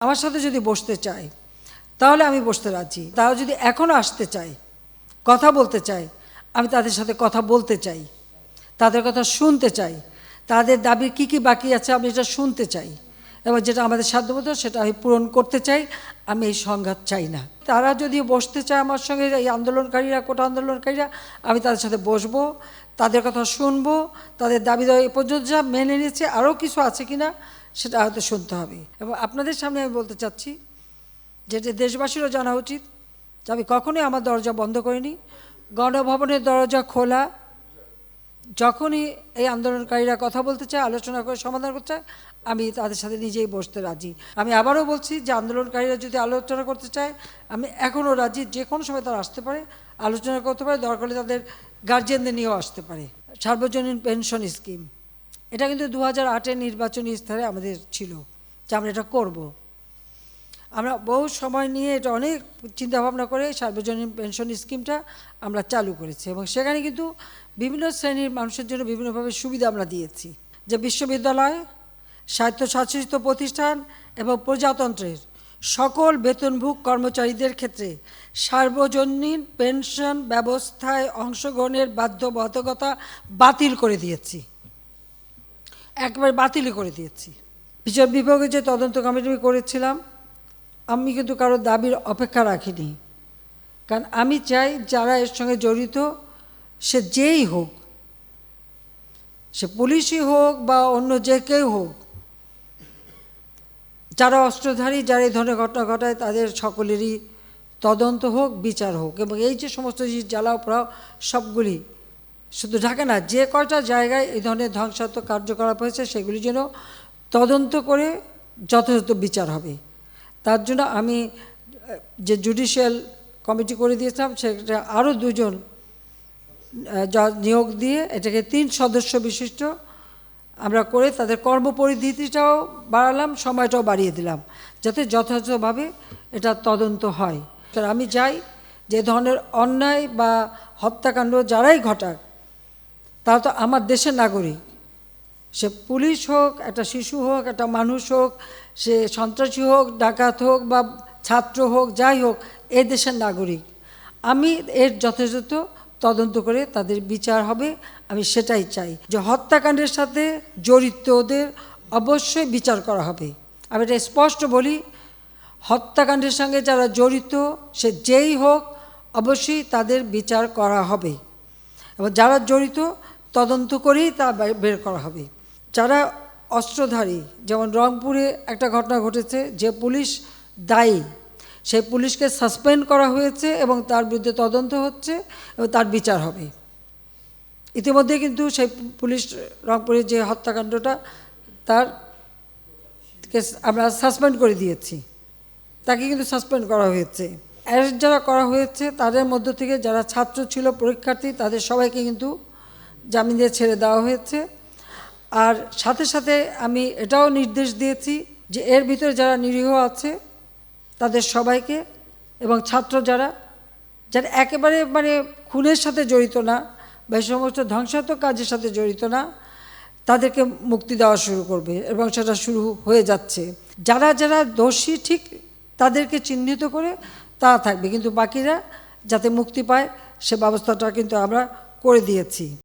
আমার সাথে যদি বসতে চায় তাহলে আমি বসতে রাজি। তারা যদি এখনও আসতে চায়, কথা বলতে চায়, আমি তাদের সাথে কথা বলতে চাই, তাদের কথা শুনতে চাই, তাদের দাবির কী কী বাকি আছে আমি এটা শুনতে চাই, এবং যেটা আমাদের সাধ্যমতো সেটা আমি পূরণ করতে চাই। আমি এই সংঘাত চাই না। তারা যদি বসতে চায় আমার সঙ্গে, এই আন্দোলনকারীরা, কোটা আন্দোলনকারীরা, আমি তাদের সাথে বসবো, তাদের কথা শুনবো, তাদের দাবি দেওয়া এ পর্যন্ত যা মেনে নিয়েছে আরও কিছু আছে কি না সেটা হয়তো শুনতে হবে। এবং আপনাদের সামনে আমি বলতে চাচ্ছি যেটা দেশবাসীরও জানা উচিত যে আমি কখনোই আমার দরজা বন্ধ করিনি। গণভবনের দরজা খোলা। যখনই এই আন্দোলনকারীরা কথা বলতে চায়, আলোচনা করে সমাধান করতে চায়, আমি তাদের সাথে নিজেই বসতে রাজি। আমি আবারও বলছি যে আন্দোলনকারীরা যদি আলোচনা করতে চায়, আমি এখনও রাজি। যে কোনো সময় তারা আসতে পারে, আলোচনা করতে পারে, দরকার হলে তাদের গার্জিয়ানদের নিয়েও আসতে পারে। সার্বজনীন পেনশন স্কিম, এটা কিন্তু 2008-এর নির্বাচনী স্তরে আমাদের ছিল যে আমরা এটা করব। আমরা বহু সময় নিয়ে এটা অনেক চিন্তাভাবনা করে সার্বজনীন পেনশন স্কিমটা আমরা চালু করেছি, এবং সেখানে কিন্তু বিভিন্ন শ্রেণীর মানুষের জন্য বিভিন্নভাবে সুবিধা আমরা দিয়েছি। যে বিশ্ববিদ্যালয়, স্বায়ত্তশাসিত প্রতিষ্ঠান এবং প্রজাতন্ত্রের সকল বেতনভোগ কর্মচারীদের ক্ষেত্রে সার্বজনীন পেনশন ব্যবস্থায় অংশগ্রহণের বাধ্যবাধকতা বাতিল করে দিয়েছি, একবারে বাতিলই করে দিয়েছি। বিচার বিভাগে যে তদন্ত কমিটি করেছিলাম, আমি কিন্তু কারো দাবির অপেক্ষা রাখিনি, কারণ আমি চাই যারা এর সঙ্গে জড়িত সে যেই হোক, সে পুলিশই হোক বা অন্য যে কেউ হোক, যারা অস্ত্রধারী, যারা এই ধরনের ঘটনা ঘটায়, তাদের সকলেরই তদন্ত হোক, বিচার হোক। এবং এই যে সমস্ত জ্বালাও পোড়াও সবগুলি, শুধু ঢাকা না, যে কয়টা জায়গায় এই ধরনের ধ্বংসাত্মক কার্যকলাপ হয়েছে সেগুলি যেন তদন্ত করে যথাযথ বিচার হবে। তার জন্য আমি যে জুডিশিয়াল কমিটি করে দিয়েছিলাম, সেটা আরও 2 জন নিয়োগ দিয়ে এটাকে 3 সদস্য বিশিষ্ট আমরা করে তাদের কর্মপরিধিটাও বাড়ালাম, সময়টাও বাড়িয়ে দিলাম, যাতে যথাযথভাবে এটা তদন্ত হয়। আমি চাই যে ধরনের অন্যায় বা হত্যাকাণ্ড যারাই ঘটাক, তারা তো আমার দেশের নাগরিক। সে পুলিশ হোক, একটা শিশু হোক, একটা মানুষ হোক, সে সন্ত্রাসী হোক, ডাকাত হোক বা ছাত্র হোক, যাই হোক, এই দেশের নাগরিক। আমি এর যথাযথ তদন্ত করে তাদের বিচার হবে, আমি সেটাই চাই। যে হত্যাকাণ্ডের সাথে জড়িতদের অবশ্যই বিচার করা হবে। আমি এটা স্পষ্ট বলি, হত্যাকাণ্ডের সঙ্গে যারা জড়িত সে যেই হোক, অবশ্যই তাদের বিচার করা হবে, এবং যারা জড়িত তদন্ত করেই তা বের করা হবে। যারা অস্ত্রধারী, যেমন রংপুরে একটা ঘটনা ঘটেছে, যে পুলিশ দায়ী সেই পুলিশকে সাসপেন্ড করা হয়েছে এবং তার বিরুদ্ধে তদন্ত হচ্ছে এবং তার বিচার হবে। ইতিমধ্যে কিন্তু সেই পুলিশ রংপুরের যে হত্যাকাণ্ডটা, তার আমরা সাসপেন্ড করে দিয়েছি, তাকে কিন্তু সাসপেন্ড করা হয়েছে। অ্যারেস্ট যারা করা হয়েছে তাদের মধ্য থেকে যারা ছাত্র ছিল, পরীক্ষার্থী, তাদের সবাইকে কিন্তু জামিন দিয়ে ছেড়ে দেওয়া হয়েছে। আর সাথে সাথে আমি এটাও নির্দেশ দিয়েছি যে এর ভিতরে যারা নিরীহ আছে তাদের সবাইকে, এবং ছাত্র যারা একেবারে খুনের সাথে জড়িত না বা এই সমস্ত ধ্বংসাত্মক কাজের সাথে জড়িত না, তাদেরকে মুক্তি দেওয়া শুরু করবে, এবং সেটা শুরু হয়ে যাচ্ছে। যারা যারা দোষী ঠিক তাদেরকে চিহ্নিত করে তারা থাকবে, কিন্তু বাকিরা যাতে মুক্তি পায় সে ব্যবস্থাটা কিন্তু আমরা করে দিয়েছি।